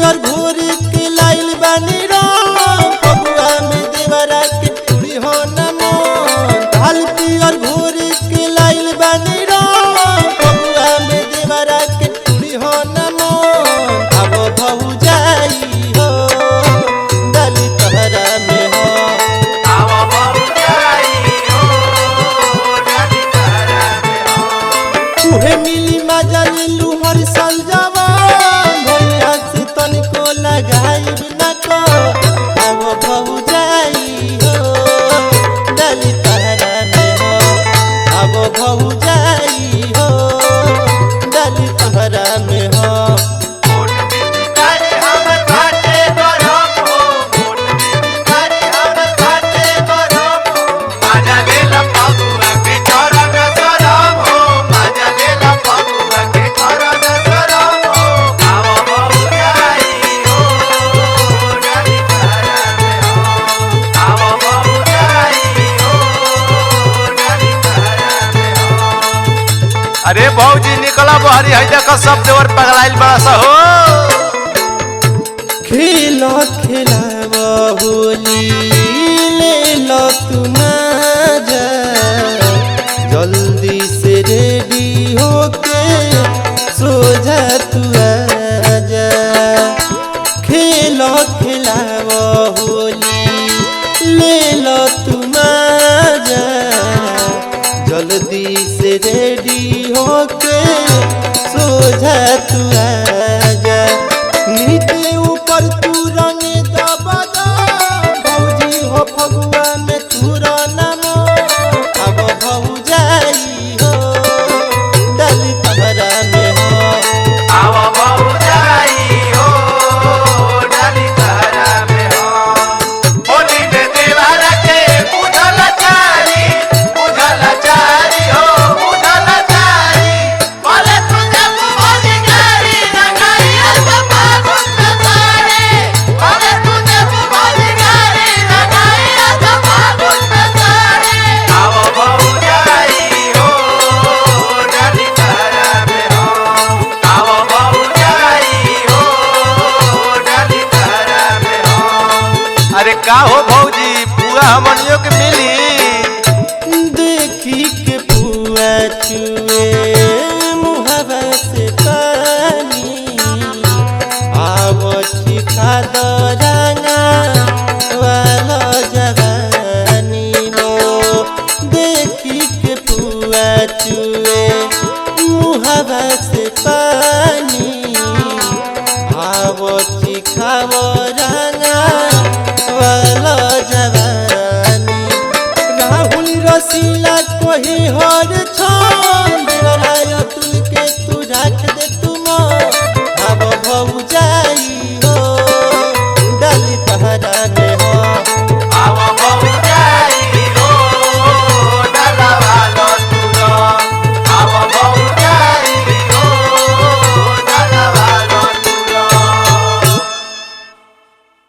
पियर घोर के लाइल बानी राम फगुआ में देवरा के पूरी हो नमो लाल पियर घोर के लाइल बानी राम फगुआ में देवरा के पूरी हो नमो अब भऊ जाई हो डाली तहरा में हो अब भऊ जाई हो डाली तहरा में हो तुहे मिली मजा लू हर साल जवान भैया से तनिको लगाई न को अब भऊ जाई हो डाली तहरा में हो अब भऊ जाई हो डाली तहरा में हो मोट बिचारी हमर बाटे गरम हो मोट बिचारी हमर बाटे गरम हो मजा लेला फगुआ के चरण सरम हो मजा लेला फगुआ के चरण सरम हो अब भऊ जाई हो डाली तहरा में हो अब भऊ जाई हो डाली तहरा में हो अरे भौजी निकला बहरी है देखो सब देवर पगलाइल बड़ा सा हो खेलो खेलाव होली ले लो तू मजा जल्दी से रेडी होके सो जा तू आजा खेलो खेलाव होली ले लो तू मजा जल्दी से रेडी होके सो जा तू आजा नीचे ऊपर तू रंग दबदा भौजी हो फगुआ में तू नमो अब भऊ जाई हो डाली तहरा में हो अब भऊ जाई हो डाली तहरा में हो होली में देवरा के बुझल चारी हो बुझल चारी बोले तुझे बुझी गारी रंगाई अब फागुन में सारे बोले तुझे बुझी गारी रंगाई अब फागुन में सारे अब भऊ जाई हो डाली तहरा में हो अब भऊ जाई हो डाली तहरा में हो अरे का हो भौजी पूरा हमनियों के मिली देखी के पुआ चुए मुहवा से पानी आवची खाद रंगा वाला जवानी नो देखी के पुआ चुए मुहवा से पानी आवची खाव रंगा वाला जवानी राहुल रसीला कोही हर छो